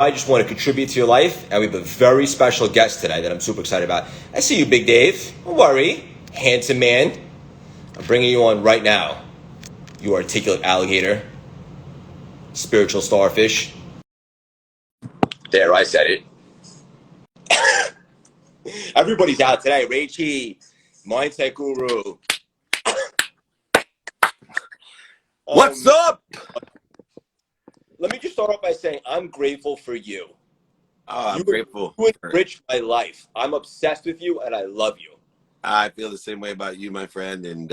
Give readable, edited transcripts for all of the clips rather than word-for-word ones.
I just want to contribute to your life, and we have a very special guest today that I'm super excited about. I see you, Big Dave. Don't worry, handsome man. I'm bringing you on right now. You articulate alligator, spiritual starfish. There, I said it. Everybody's out today. Rachie, mindset guru. What's up? Let me just start off by saying I'm grateful for you. I'm grateful. You enriched my life. I'm obsessed with you, and I love you. I feel the same way about you, my friend, and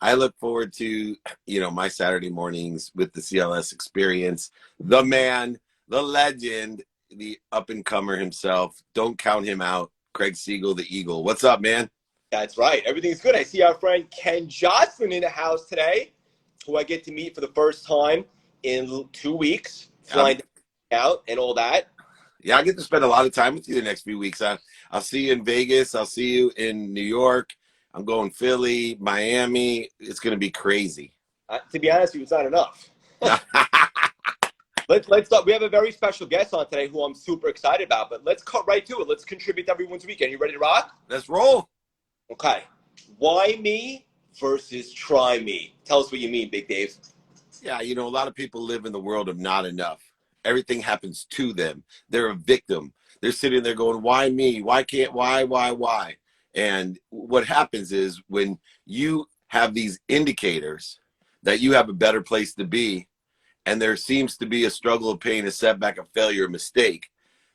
I look forward to my Saturday mornings with the CLS experience. The man, the legend, the up-and-comer himself. Don't count him out. Craig Siegel, the Eagle. What's up, man? That's right. Everything's good. I see our friend Ken Jocelyn in the house today, who I get to meet for the first time in 2 weeks, flying out and all that. Yeah, I get to spend a lot of time with you the next few weeks. I'll see you in Vegas. I'll see you in New York. I'm going Philly, Miami. It's going to be crazy. To be honest with you, it's not enough. Let's start. We have a very special guest on today who I'm super excited about, but let's cut right to it. Let's contribute to everyone's weekend. You ready to rock? Let's roll. Okay. Why me versus try me? Tell us what you mean, Big Dave. Yeah, a lot of people live in the world of not enough. Everything happens to them. They're a victim. They're sitting there going, why me? Why can't, why? And what happens is when you have these indicators that you have a better place to be, and there seems to be a struggle, a pain, a setback, a failure, a mistake,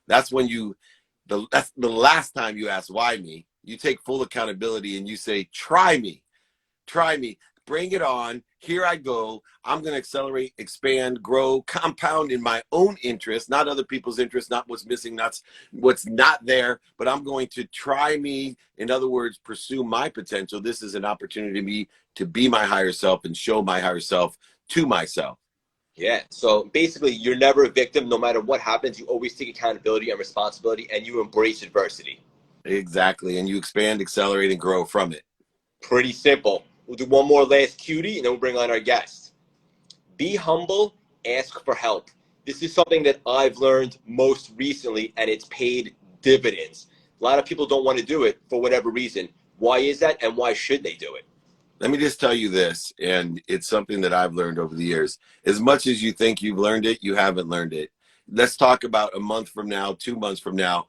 that's when that's the last time you ask, why me? You take full accountability and you say, try me, bring it on. Here I go. I'm going to accelerate, expand, grow, compound in my own interest, not other people's interest, not what's missing, not what's not there, but I'm going to try me. In other words, pursue my potential. This is an opportunity to be my higher self and show my higher self to myself. Yeah. So basically, you're never a victim. No matter what happens, you always take accountability and responsibility, and you embrace adversity. Exactly. And you expand, accelerate, and grow from it. Pretty simple. We'll do one more last cutie, and then we'll bring on our guest. Be humble, ask for help. This is something that I've learned most recently, and it's paid dividends. A lot of people don't want to do it for whatever reason. Why is that, and why should they do it? Let me just tell you this, and it's something that I've learned over the years. As much as you think you've learned it, you haven't learned it. Let's talk about a month from now, 2 months from now.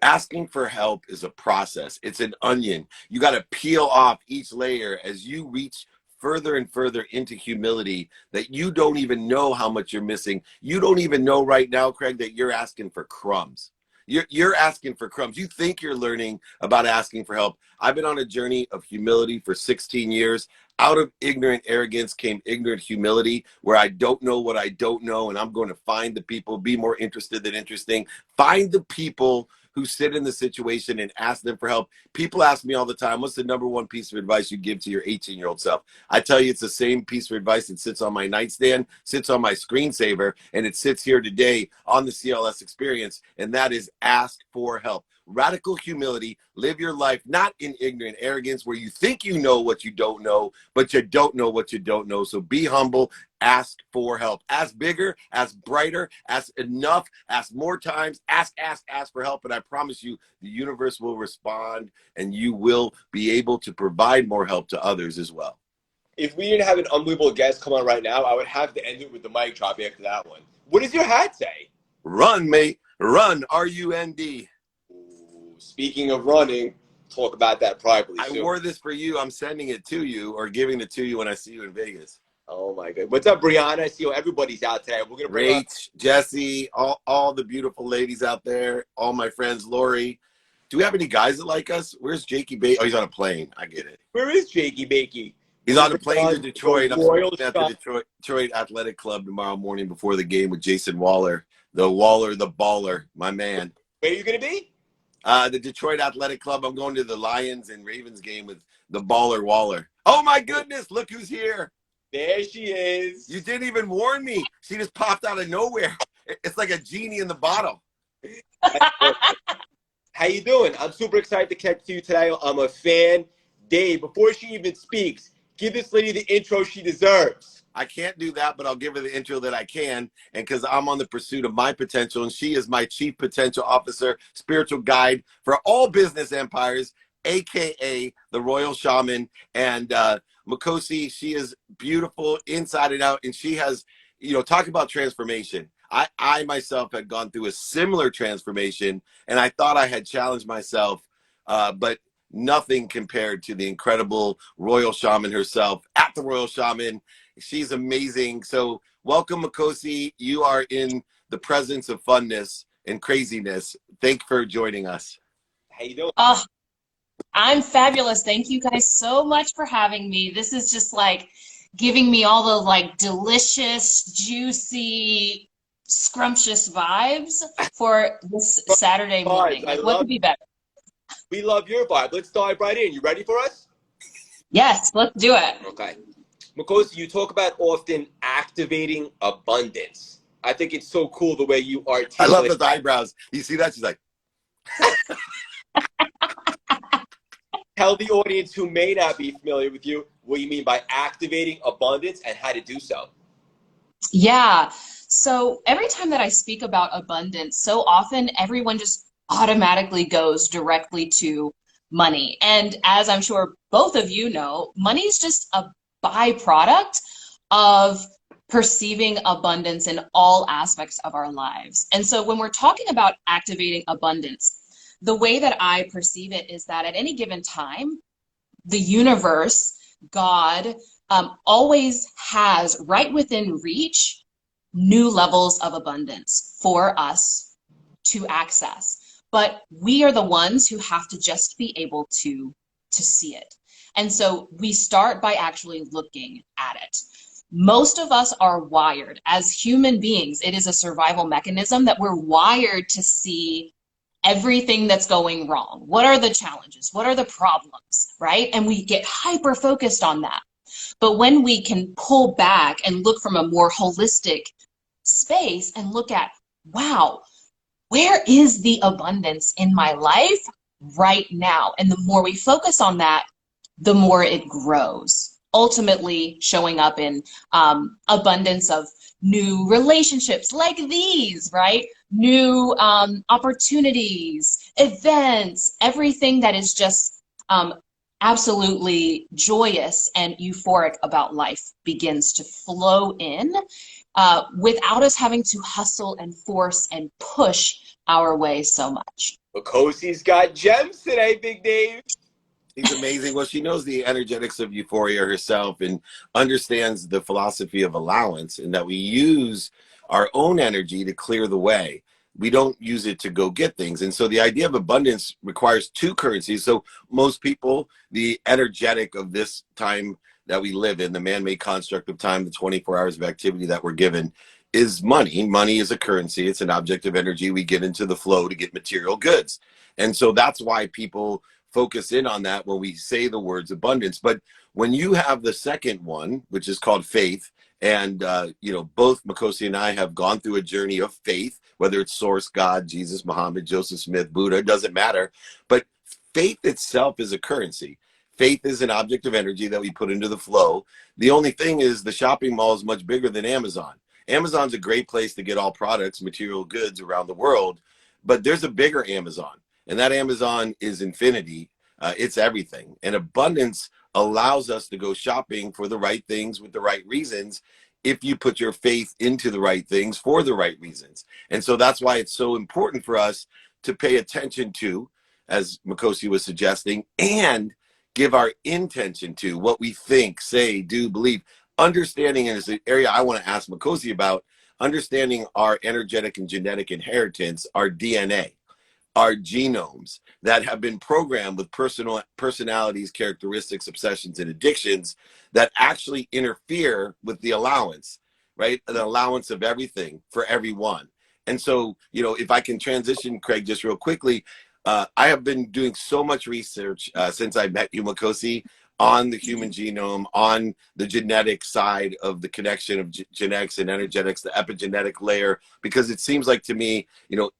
Asking for help is a process. It's an onion. You got to peel off each layer as you reach further and further into humility that you don't even know how much you're missing. You don't even know right now, Craig, that you're asking for crumbs. You're asking for crumbs. You think you're learning about asking for help. I've been on a journey of humility for 16 years. Out of ignorant arrogance came ignorant humility, where I don't know what I don't know, and I'm going to find the people, be more interested than interesting. Find the people who sit in the situation and ask them for help. People ask me all the time, what's the number one piece of advice you give to your 18-year-old self? I tell you, it's the same piece of advice that sits on my nightstand, sits on my screensaver, and it sits here today on the CLS experience, and that is ask for help. Radical humility. Live your life not in ignorant arrogance where you think you know what you don't know, but you don't know what you don't know. So be humble. Ask for help. Ask bigger, ask brighter, ask enough, ask more times, ask for help. And I promise you, the universe will respond and you will be able to provide more help to others as well. If we didn't have an unbelievable guest come on right now, I would have to end it with the mic drop after that one. What does your hat say? Run, mate. Run, R-U-N-D. Speaking of running, talk about that privately. I wore this for you. I'm sending it to you or giving it to you when I see you in Vegas. Oh my God. What's up, Brianna? I see you. Everybody's out today. We're gonna bring Rach, Jesse, all the beautiful ladies out there, all my friends, Lori. Do we have any guys that like us? Where's Jakey Bakey? Oh, he's on a plane. I get it. Where is Jakey Bakey? He's on a plane to Detroit. I'm Royal at the Detroit Athletic Club tomorrow morning before the game with Jason Waller, the baller, my man. Where are you gonna be? The Detroit Athletic Club. I'm going to the Lions and Ravens game with the baller Waller. Oh my goodness, look who's here. There she is. You didn't even warn me. She just popped out of nowhere. It's like a genie in the bottle. How you doing? I'm super excited to catch you today. I'm a fan. Dave, before she even speaks, give this lady the intro she deserves. I can't do that, but I'll give her the intro that I can. And because I'm on the pursuit of my potential, and she is my chief potential officer, spiritual guide for all business empires, AKA the Royal Shaman. And Makosi, she is beautiful inside and out. And she has, talk about transformation. I myself had gone through a similar transformation, and I thought I had challenged myself, but nothing compared to the incredible Royal Shaman herself at the Royal Shaman. She's amazing. So welcome, Makosi. You are in the presence of funness and craziness. Thank you for joining us. How you doing? Oh, I'm fabulous. Thank you guys so much for having me. This is just like giving me all the like delicious, juicy, scrumptious vibes for this Saturday morning. Like, what could be better? We love your vibe. Let's dive right in. You ready for us? Yes, let's do it. Okay. Makosi, you talk about often activating abundance. I think it's so cool the way you articulate. I love those eyebrows. You see that? She's like, tell the audience who may not be familiar with you what you mean by activating abundance and how to do so. Yeah. So every time that I speak about abundance, so often everyone just automatically goes directly to money. And as I'm sure both of you know, money is just a byproduct of perceiving abundance in all aspects of our lives. And so when we're talking about activating abundance, the way that I perceive it is that at any given time, the universe, God, always has right within reach new levels of abundance for us to access. But we are the ones who have to just be able to see it. And so we start by actually looking at it. Most of us are wired as human beings. It is a survival mechanism that we're wired to see everything that's going wrong. What are the challenges? What are the problems, right? And we get hyper focused on that. But when we can pull back and look from a more holistic space and look at, wow, where is the abundance in my life right now? And the more we focus on that, the more it grows, ultimately showing up in abundance of new relationships like these, right? New opportunities, events, everything that is just absolutely joyous and euphoric about life begins to flow in without us having to hustle and force and push our way so much. Makosi's got gems today, Big Dave. She's amazing. Well, she knows the energetics of euphoria herself and understands the philosophy of allowance, and that we use our own energy to clear the way. We don't use it to go get things. And so the idea of abundance requires two currencies. So most people, the energetic of this time that we live in, the man-made construct of time, the 24 hours of activity that we're given, is money. Money is a currency. It's an object of energy we get into the flow to get material goods. And so that's why people focus in on that when we say the words abundance. But when you have the second one, which is called faith, and both Makosi and I have gone through a journey of faith, whether it's Source, God, Jesus, Muhammad, Joseph Smith, Buddha, it doesn't matter. But faith itself is a currency. Faith is an object of energy that we put into the flow. The only thing is the shopping mall is much bigger than Amazon. Amazon's a great place to get all products, material goods around the world, but there's a bigger Amazon, and that Amazon is infinity. It's everything. And abundance allows us to go shopping for the right things with the right reasons if you put your faith into the right things for the right reasons. And so that's why it's so important for us to pay attention to, as Makosi was suggesting, and give our intention to what we think, say, do, believe. Understanding, and is an area I want to ask Makosi about, understanding our energetic and genetic inheritance, our DNA, our genomes that have been programmed with personalities, characteristics, obsessions, and addictions that actually interfere with the allowance, right? The allowance of everything for everyone. And so, if I can transition, Craig, just real quickly, I have been doing so much research since I met you, Makosi, on the human genome, on the genetic side of the connection of genetics and energetics, the epigenetic layer, because it seems like to me,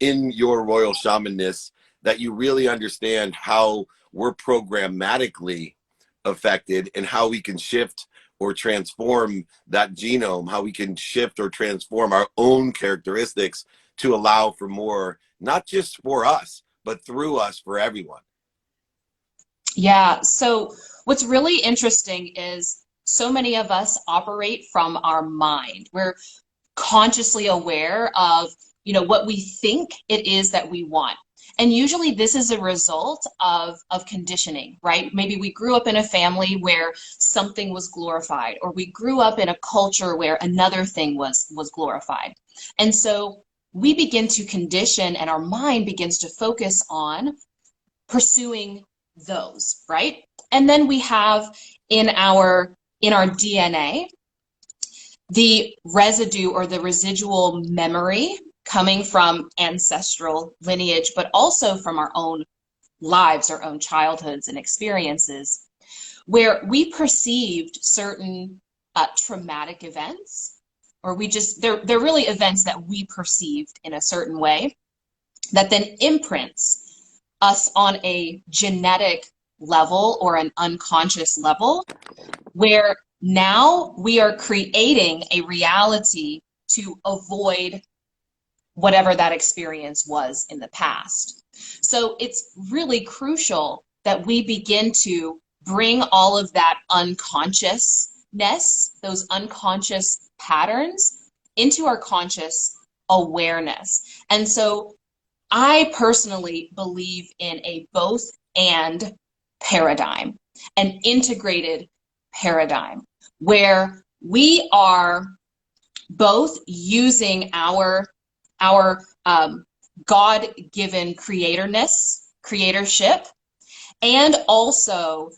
in your royal shamanness, that you really understand how we're programmatically affected and how we can shift or transform that genome, how we can shift or transform our own characteristics to allow for more, not just for us, but through us for everyone. Yeah. So what's really interesting is so many of us operate from our mind. We're consciously aware of, what we think it is that we want. And usually this is a result of conditioning, right? Maybe we grew up in a family where something was glorified, or we grew up in a culture where another thing was glorified. And so we begin to condition, and our mind begins to focus on pursuing those, right? And then we have in our DNA the residue or the residual memory coming from ancestral lineage, but also from our own lives, our own childhoods and experiences, where we perceived certain traumatic events, or they're really events that we perceived in a certain way that then imprints us on a genetic level or an unconscious level, where now we are creating a reality to avoid whatever that experience was in the past. So it's really crucial that we begin to bring all of that unconsciousness, those unconscious patterns, into our conscious awareness. And so I personally believe in a both and paradigm, an integrated paradigm, where we are both using our God-given creatorship, and also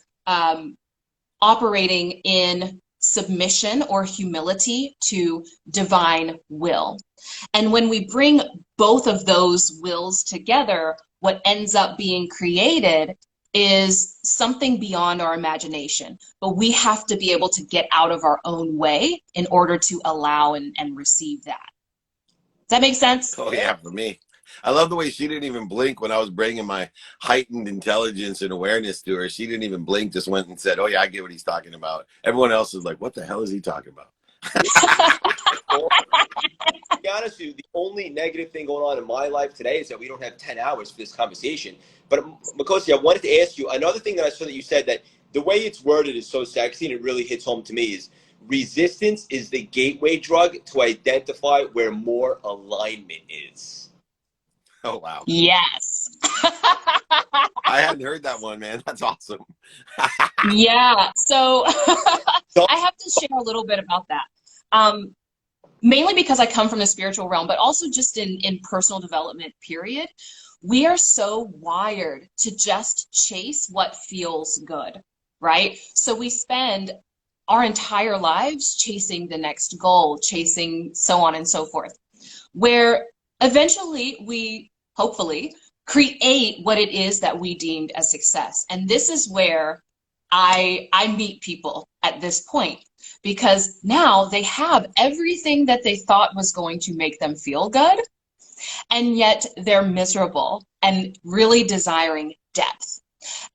operating in submission or humility to divine will. And when we bring both of those wills together, what ends up being created is something beyond our imagination. But we have to be able to get out of our own way in order to allow and receive that. Does that make sense? Oh yeah, for me. I love the way she didn't even blink when I was bringing my heightened intelligence and awareness to her. She didn't even blink, just went and said, oh yeah, I get what he's talking about. Everyone else is like, what the hell is he talking about? To be honest with you, the only negative thing going on in my life today is that we don't have 10 hours for this conversation. But Makosi, I wanted to ask you, another thing that I saw that you said, that the way it's worded is so sexy and it really hits home to me, is resistance is the gateway drug to identify where more alignment is. Oh, wow. Yes. I hadn't heard that one, man. That's awesome. Yeah. So I have to share a little bit about that. Mainly because I come from the spiritual realm, but also just in personal development, period. We are so wired to just chase what feels good, right? So we spend our entire lives chasing the next goal, chasing so on and so forth, where eventually we hopefully create what it is that we deemed as success. And this is where I meet people at this point, because now they have everything that they thought was going to make them feel good, and yet they're miserable and really desiring depth.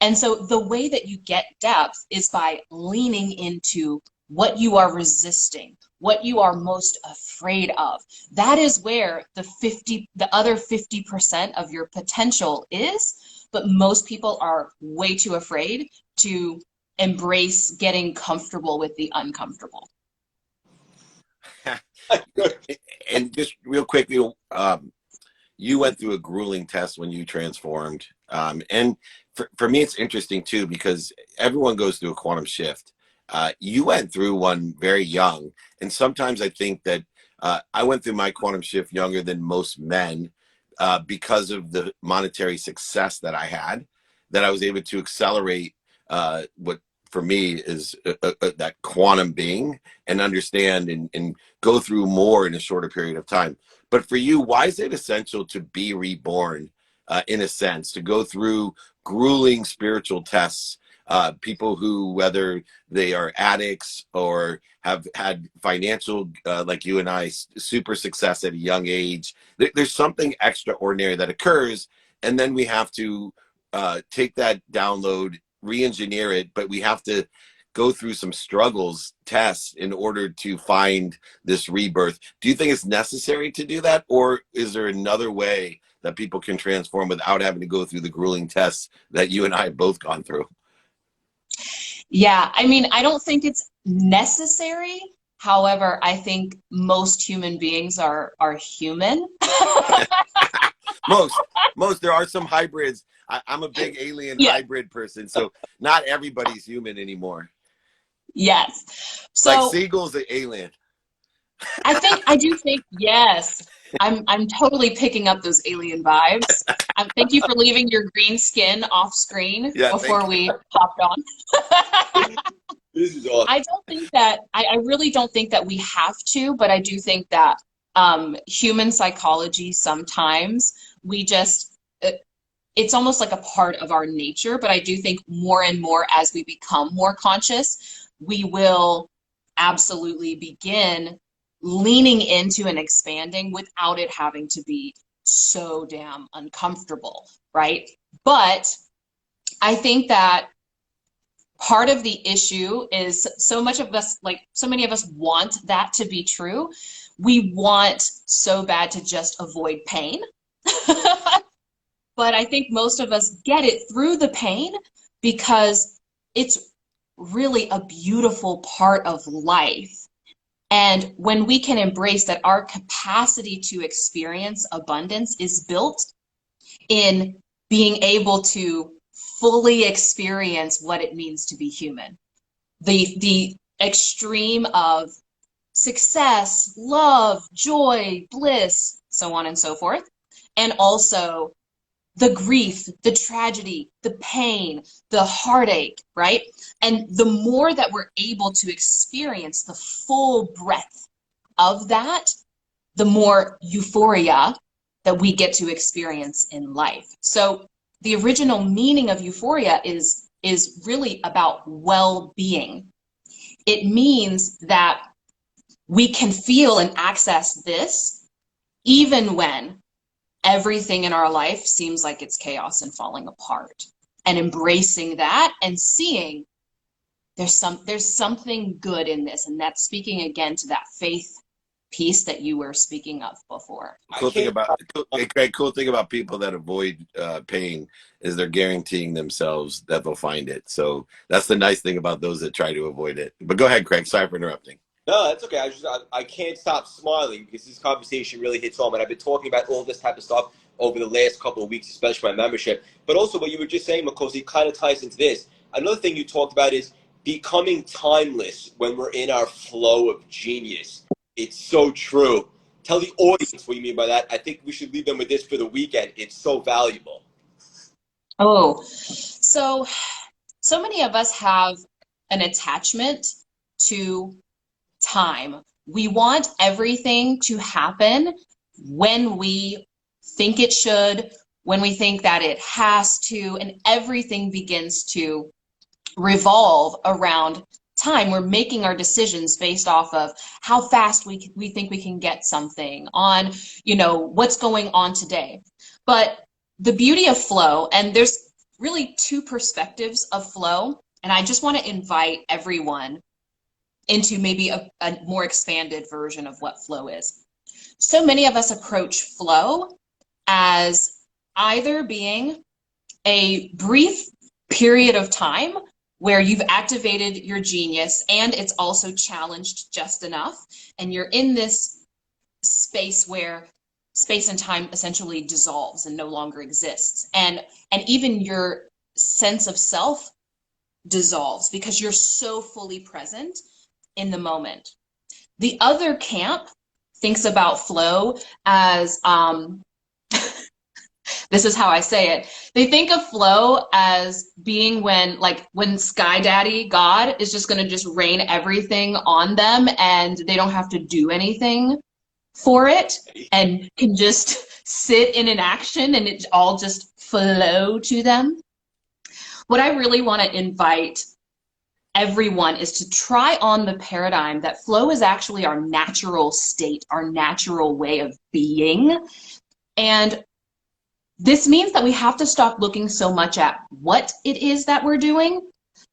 And so the way that you get depth is by leaning into what you are resisting, what you are most afraid of. That is where the other 50% of your potential is, but most people are way too afraid to embrace getting comfortable with the uncomfortable. And just real quick, you went through a grueling test when you transformed. And for me, it's interesting too, because everyone goes through a quantum shift. You went through one very young. And sometimes I think that I went through my quantum shift younger than most men because of the monetary success that I had, that I was able to accelerate what for me is that quantum being, and understand and go through more in a shorter period of time. But for you, why is it essential to be reborn, in a sense, to go through grueling spiritual tests? People who, whether they are addicts or have had financial, like you and I, super success at a young age, there's something extraordinary that occurs. And then we have to take that download, re-engineer it, but we have to go through some struggles, tests in order to find this rebirth. Do you think it's necessary to do that? Or is there another way that people can transform without having to go through the grueling tests that you and I have both gone through? Yeah, I mean, I don't think it's necessary. However, I think most human beings are human. Most, there are some hybrids. I'm a big alien Yeah. hybrid person, so not everybody's human anymore. Yes. Like So Siegel's an alien. I do think, yes, I'm totally picking up those alien vibes. Thank you for leaving your green skin off screen Yeah, before thank we popped on. This is awesome. I don't think that, I really don't think that we have to, but I do think that human psychology sometimes we just, it's almost like a part of our nature, but I do think more and more as we become more conscious, we will absolutely begin leaning into and expanding without it having to be so damn uncomfortable, right? But I think that part of the issue is so much of us, like so many of us want that to be true. We want so bad to just avoid pain. But I think most of us get it through the pain because it's really a beautiful part of life. And when we can embrace that our capacity to experience abundance is built in being able to fully experience what it means to be human. The extreme of success, love, joy, bliss, so on and so forth. And also the grief, the tragedy, the pain, the heartache, right? And the more that we're able to experience the full breadth of that, the more euphoria that we get to experience in life. So the original meaning of euphoria is really about well-being. It means that we can feel and access this even when everything in our life seems like it's chaos and falling apart, and embracing that and seeing there's something good in this. And that's speaking again to that faith piece that you were speaking of before. Cool thing about people that avoid pain is they're guaranteeing themselves that they'll find it. So that's the nice thing about those that try to avoid it. But go ahead, Craig. Sorry for interrupting. No, that's okay. I can't stop smiling because this conversation really hits home. And I've been talking about all this type of stuff over the last couple of weeks, especially my membership. But also what you were just saying, Makosi, kind of ties into this. Another thing you talked about is becoming timeless when we're in our flow of genius. It's so true. Tell the audience what you mean by that. I think we should leave them with this for the weekend. It's so valuable. Oh, so many of us have an attachment to time. We want everything to happen when we think it should, when we think that it has to, and everything begins to revolve around time. We're making our decisions based off of how fast we think we can get something on, what's going on today. But the beauty of flow, and there's really two perspectives of flow, and I just want to invite everyone into maybe a more expanded version of what flow is. So many of us approach flow as either being a brief period of time where you've activated your genius and it's also challenged just enough, and you're in this space where space and time essentially dissolves and no longer exists, and even your sense of self dissolves because you're so fully present in the moment. The other camp thinks about flow as this is how I say it. They think of flow as being when Sky Daddy, God, is just going to just rain everything on them and they don't have to do anything for it and can just sit in an action and it all just flow to them. What I really want to invite everyone is to try on the paradigm that flow is actually our natural state, our natural way of being. And this means that we have to stop looking so much at what it is that we're doing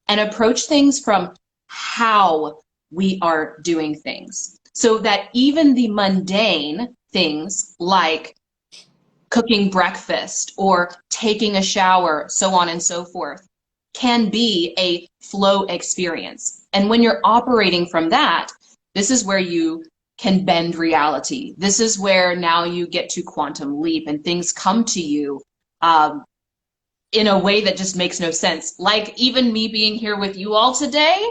and approach things from how we are doing things, so that even the mundane things like cooking breakfast or taking a shower, so on and so forth, can be a flow experience. And when you're operating from that, this is where you can bend reality. This is where now you get to quantum leap and things come to you in a way that just makes no sense. Like even me being here with you all today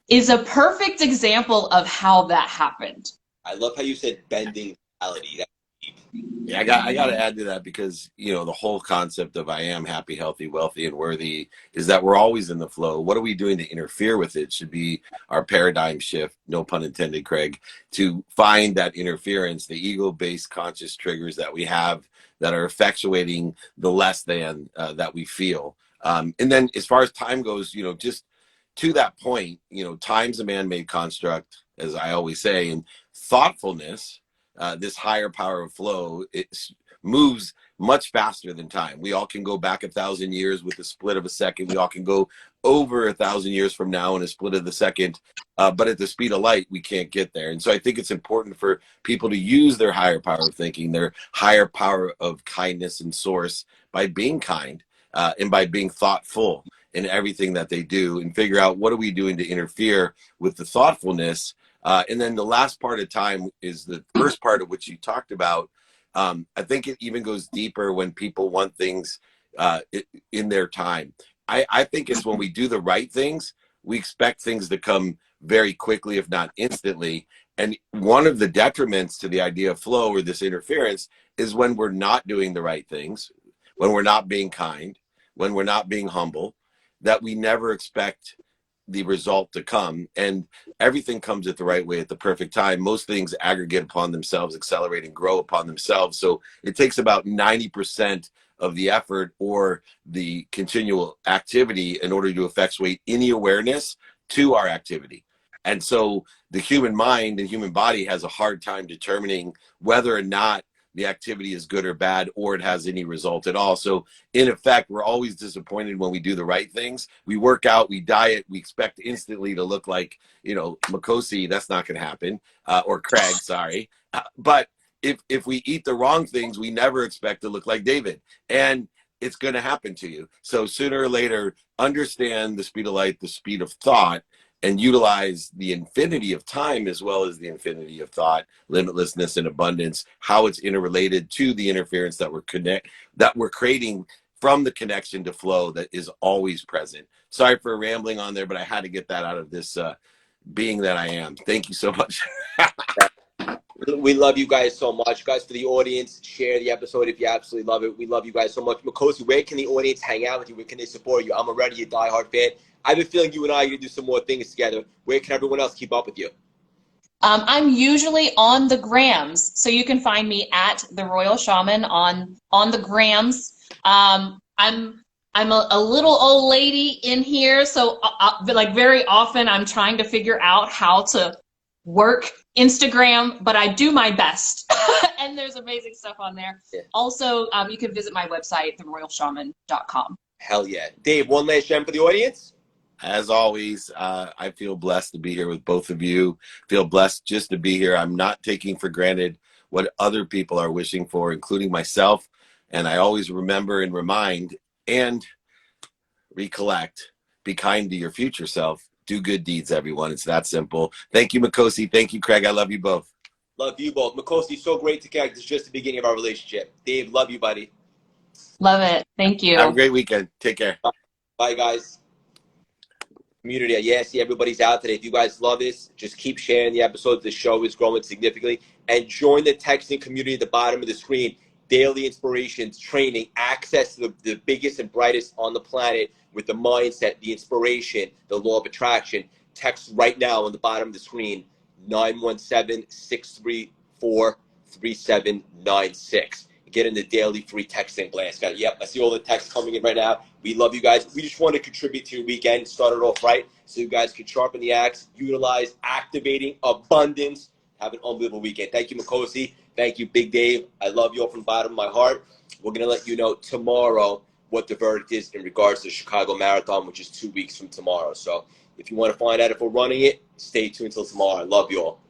is a perfect example of how that happened. I love how you said bending reality. Yeah, I got to add to that because, you know, the whole concept of I am happy, healthy, wealthy, and worthy is that we're always in the flow. What are we doing to interfere with it should be our paradigm shift, no pun intended, Craig, to find that interference, the ego-based conscious triggers that we have that are effectuating the less than that we feel. And then as far as time goes, you know, just to that point, you know, time's a man-made construct, as I always say, and thoughtfulness, this higher power of flow, it moves much faster than time. We all can go back 1,000 years with a split of a second. We all can go over 1,000 years from now in a split of the second. But at the speed of light, we can't get there. And so I think it's important for people to use their higher power of thinking, their higher power of kindness and source by being kind and by being thoughtful in everything that they do, and figure out what are we doing to interfere with the thoughtfulness. And then the last part of time is the first part of which you talked about. I think it even goes deeper when people want things in their time. I think it's when we do the right things, we expect things to come very quickly, if not instantly. And one of the detriments to the idea of flow or this interference is when we're not doing the right things, when we're not being kind, when we're not being humble, that we never expect the result to come, and everything comes at the right way at the perfect time. Most things aggregate upon themselves, accelerate and grow upon themselves. So it takes about 90% of the effort or the continual activity in order to effectuate any awareness to our activity. And so the human mind and human body has a hard time determining whether or not the activity is good or bad, or it has any result at all. So in effect, we're always disappointed when we do the right things. We work out, we diet, we expect instantly to look like, you know, Makosi. That's not going to happen. Or Craig, sorry. But if we eat the wrong things, we never expect to look like David. And it's going to happen to you. So sooner or later, understand the speed of light, the speed of thought, and utilize the infinity of time as well as the infinity of thought, limitlessness and abundance, how it's interrelated to the interference that we're creating from the connection to flow that is always present. Sorry for rambling on there, but I had to get that out of this being that I am. Thank you so much. We love you guys so much. Guys, for the audience, share the episode if you absolutely love it. We love you guys so much. Makosi, where can the audience hang out with you? Where can they support you? I'm already a diehard fan. I have a feeling you and I are going to do some more things together. Where can everyone else keep up with you? I'm usually on the grams, so you can find me at the Royal Shaman on the grams. I'm a little old lady in here, so like very often I'm trying to figure out how to work Instagram, but I do my best. And there's amazing stuff on there. Yeah. Also, you can visit my website, theroyalshaman.com. Hell yeah. Dave, one last gem for the audience. As always, I feel blessed to be here with both of you. Feel blessed just to be here. I'm not taking for granted what other people are wishing for, including myself. And I always remember and remind and recollect, be kind to your future self. Do good deeds, everyone. It's that simple. Thank you, Makosi. Thank you, Craig. I love you both. Love you both. Makosi, so great to connect. It's just the beginning of our relationship. Dave, love you, buddy. Love it. Thank you. Have a great weekend. Take care. Bye, guys. Community, yeah, see everybody's out today. If you guys love this, just keep sharing the episodes. The show is growing significantly. And join the texting community at the bottom of the screen. Daily inspirations, training, access to the biggest and brightest on the planet with the mindset, the inspiration, the law of attraction. Text right now on the bottom of the screen, 917-634-3796. Get in the daily free texting blast. Yep, I see all the texts coming in right now. We love you guys. We just want to contribute to your weekend, start it off right, so you guys can sharpen the axe, utilize activating abundance. Have an unbelievable weekend. Thank you, Makosi. Thank you, Big Dave. I love you all from the bottom of my heart. We're going to let you know tomorrow what the verdict is in regards to the Chicago Marathon, which is 2 weeks from tomorrow. So If you want to find out if we're running it, stay tuned till tomorrow. I love you all.